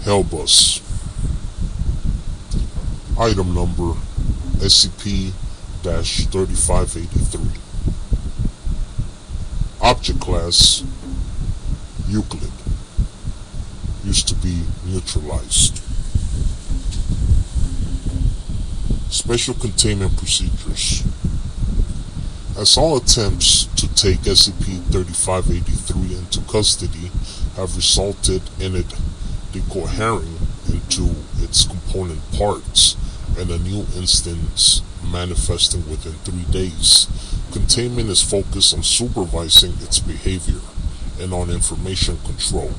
Hellbus. Item number SCP-3583. Object class Euclid. Used to be neutralized. Special containment procedures. As all attempts to take SCP-3583 into custody have resulted in it decohering into its component parts and a new instance manifesting within 3 days, containment is focused on supervising its behavior and on information control.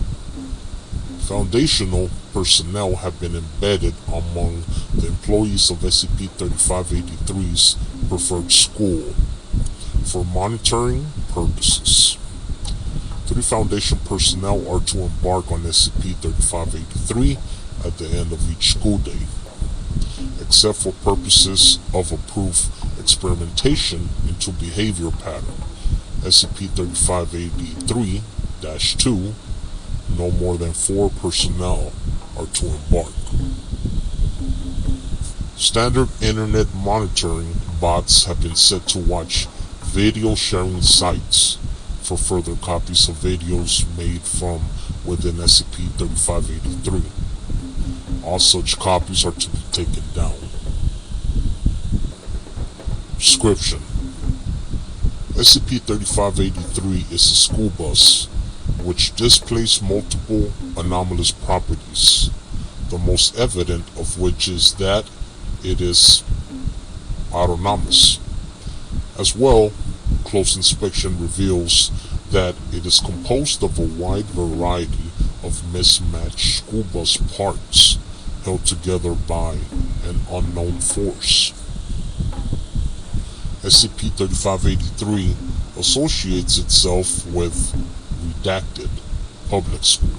Foundational personnel have been embedded among the employees of SCP-3583's preferred school for monitoring purposes. 3 Foundation personnel are to embark on SCP-3583 at the end of each school day, except for purposes of approved experimentation into behavior pattern. SCP-3583-2, no more than 4 personnel are to embark. Standard internet monitoring bots have been set to watch video sharing sites for further copies of videos made from within SCP-3583. All such copies are to be taken down. Description: SCP-3583 is a school bus which displays multiple anomalous properties, the most evident of which is that it is autonomous. As well, close inspection reveals that it is composed of a wide variety of mismatched school bus parts held together by an unknown force. SCP-3583 associates itself with Redacted Public School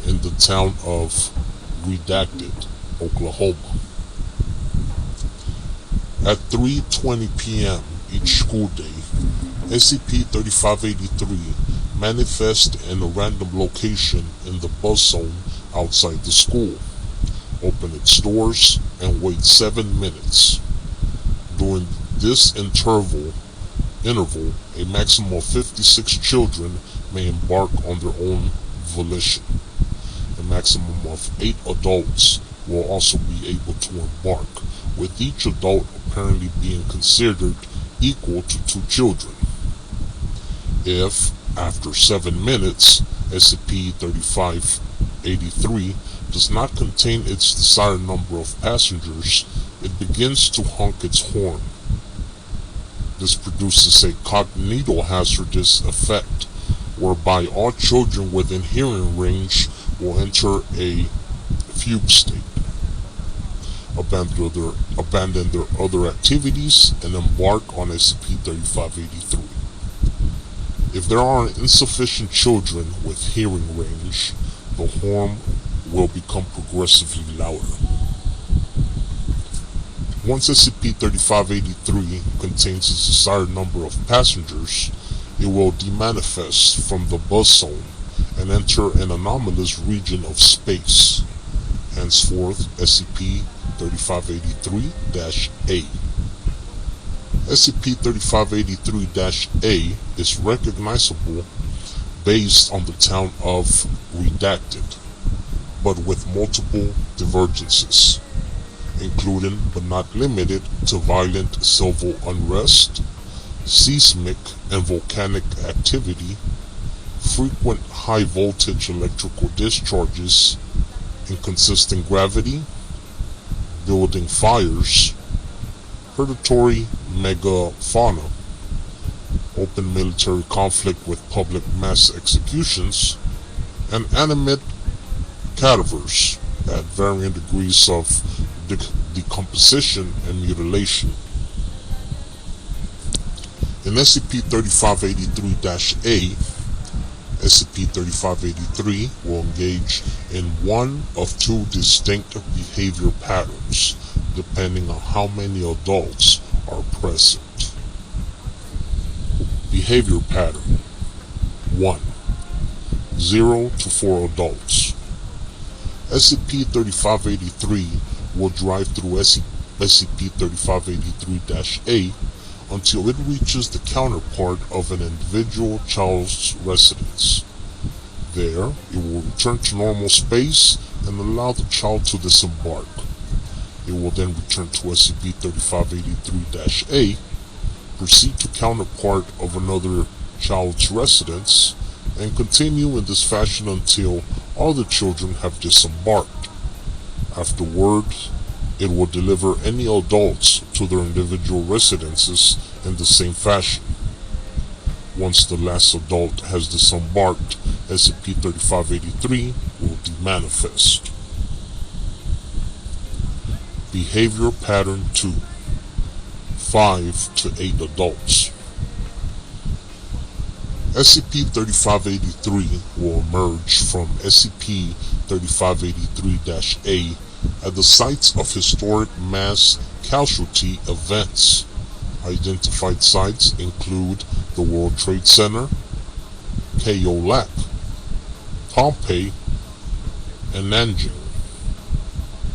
in the town of Redacted, Oklahoma. At 3:20 p.m. each school day, SCP-3583 manifests in a random location in the bus zone outside the school, open its doors, and wait 7 minutes. During this interval, a maximum of 56 children may embark on their own volition. A maximum of 8 adults will also be able to embark, with each adult apparently being considered equal to 2 children. If, after 7 minutes, SCP-3583 does not contain its desired number of passengers, it begins to honk its horn. This produces a cognitohazardous effect, whereby all children within hearing range will enter a fugue state, abandon their other activities, and embark on SCP-3583. If there are insufficient children with hearing range, the horn will become progressively louder. Once SCP-3583 contains its desired number of passengers, it will demanifest from the bus zone and enter an anomalous region of space, henceforth SCP-3583-A. SCP-3583-A is recognizable based on the town of Redacted, but with multiple divergences, including but not limited to violent civil unrest, seismic and volcanic activity, frequent high-voltage electrical discharges, inconsistent gravity, building fires, predatory megafauna, open military conflict with public mass executions, and animate cadavers at varying degrees of decomposition and mutilation. In SCP-3583-A, SCP-3583 will engage in one of 2 distinct behavior patterns, depending on how many adults are present. Behavior pattern 1. 0 to 4 adults. SCP-3583 will drive through SCP-3583-A until it reaches the counterpart of an individual child's residence. There, it will return to normal space and allow the child to disembark. It will then return to SCP-3583-A, proceed to counterpart of another child's residence, and continue in this fashion until all the children have disembarked. Afterwards, it will deliver any adults to their individual residences in the same fashion. Once the last adult has disembarked, SCP-3583 will demanifest. Behavior Pattern 2: 5 to 8 adults. SCP-3583 will emerge from SCP-3583-A at the sites of historic mass casualty events. Identified sites include the World Trade Center, Keolac, Pompeii, and Nanjing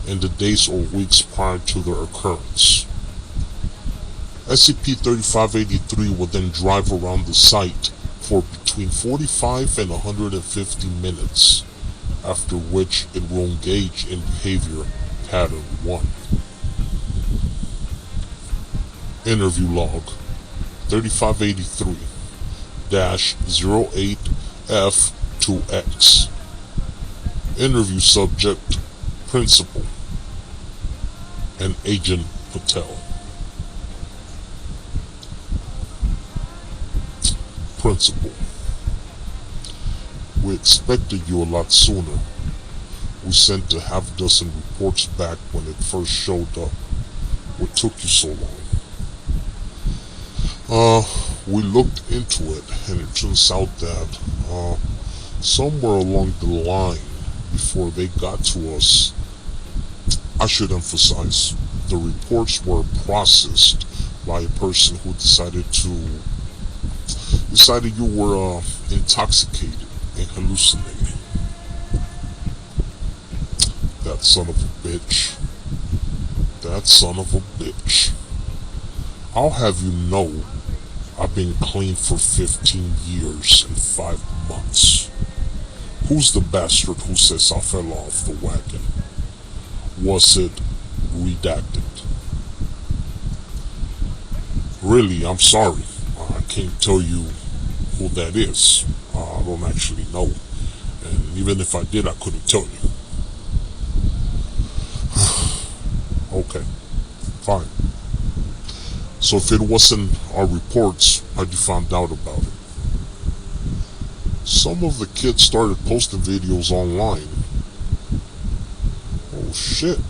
in the days or weeks prior to their occurrence. SCP-3583 will then drive around the site for between 45 and 150 minutes, after which it will engage in Behavior Pattern 1. Interview Log 3583-08F2X. Interview Subject: Principal and Agent Patel. Principal: we expected you a lot sooner. We sent a half-dozen reports back when it first showed up. What took you so long? We looked into it, and it turns out that somewhere along the line, before they got to us, I should emphasize, the reports were processed by a person who decided you were intoxicated and hallucinating. That son of a bitch. That son of a bitch. I'll have you know, I've been clean for 15 years and 5 months. Who's the bastard who says I fell off the wagon? Was it redacted? Really, I'm sorry. I can't tell you who that is. I don't actually know. And even if I did, I couldn't tell you. Okay, fine. So if it wasn't our reports, how'd you find out about it? Some of the kids started posting videos online. Oh shit.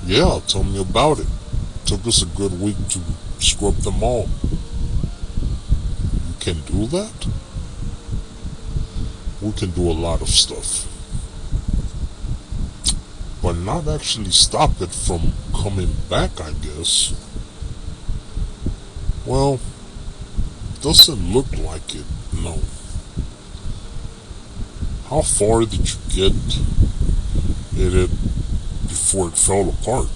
Yeah, tell me about it. Took us a good week to scrub them all. You can do that? We can do a lot of stuff, but not actually stop it from coming back, I guess. Well, doesn't look like it, no. How far did you get it before it fell apart?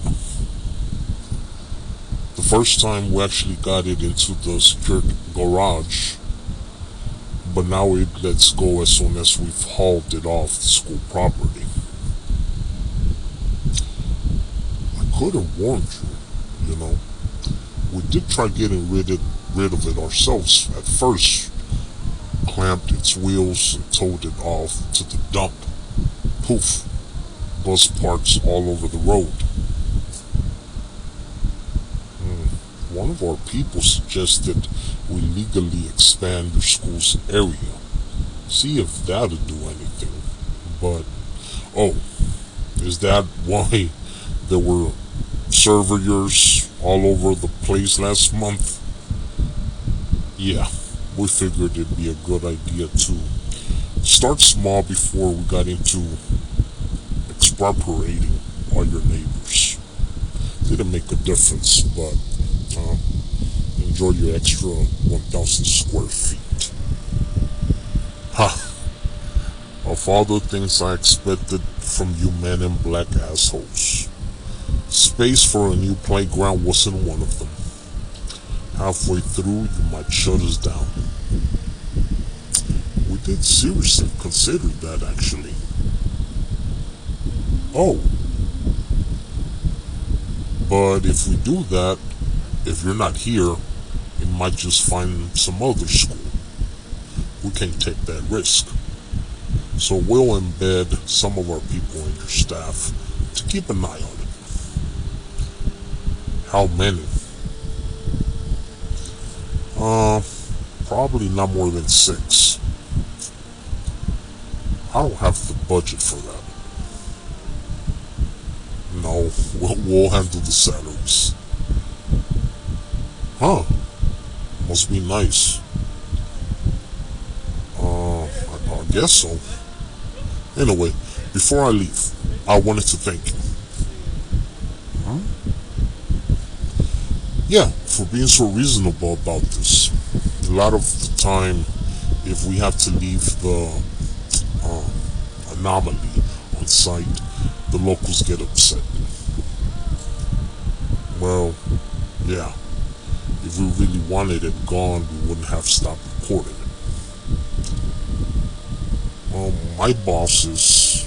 The first time we actually got it into the secured garage, but now it lets go as soon as we've hauled it off the school property. I could have warned you, you know. We did try getting rid of it ourselves at first. Clamped its wheels and towed it off to the dump. Poof. Bus parts all over the road. One of our people suggested we legally expand your school's area. See if that'll do anything. But, oh, is that why there were surveyors all over the place last month? Yeah, we figured it'd be a good idea to start small before we got into expropriating all your neighbors. Didn't make a difference, but enjoy your extra 1,000 square feet. Ha! of all the things I expected from you men in black assholes. Space for a new playground wasn't one of them. Halfway through, you might shut us down. We did seriously consider that, actually. Oh. But if we do that, if you're not here, we might just find some other school. We can't take that risk. So we'll embed some of our people in your staff to keep an eye on it. How many? Probably not more than 6. I don't have the budget for that. No, we'll handle the salaries. Huh. Must be nice. I guess so. Anyway, before I leave, I wanted to thank you. Huh? Yeah, for being so reasonable about this. A lot of the time, if we have to leave the anomaly on site, the locals get upset. Well, yeah. If we really wanted it gone, we wouldn't have stopped reporting it. My bosses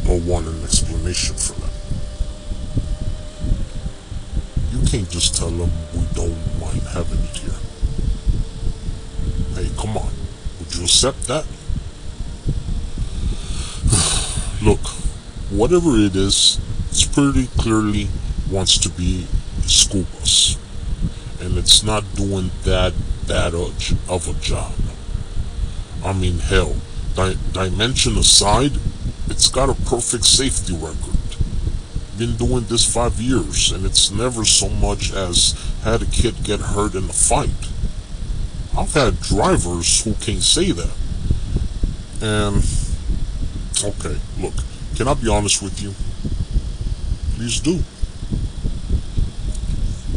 don't want an explanation for that. You can't just tell them we don't mind having it here. Hey, come on. Would you accept that? Look, whatever it is, it's pretty clearly wants to be a school bus. And it's not doing that bad of a job. I mean, hell, dimension aside, it's got a perfect safety record. Been doing this 5 years, and it's never so much as had a kid get hurt in a fight. I've had drivers who can't say that. And, okay, look, can I be honest with you? Please do.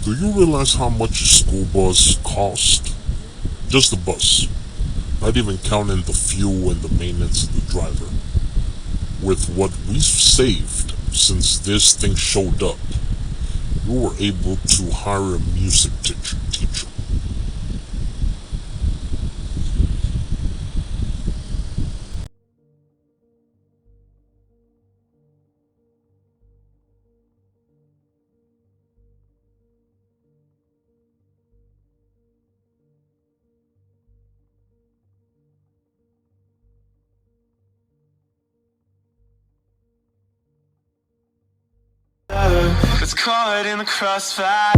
Do you realize how much a school bus costs? Just the bus. Not even counting the fuel and the maintenance of the driver. With what we've saved since this thing showed up, we were able to hire a music teacher. It's caught in the crossfire.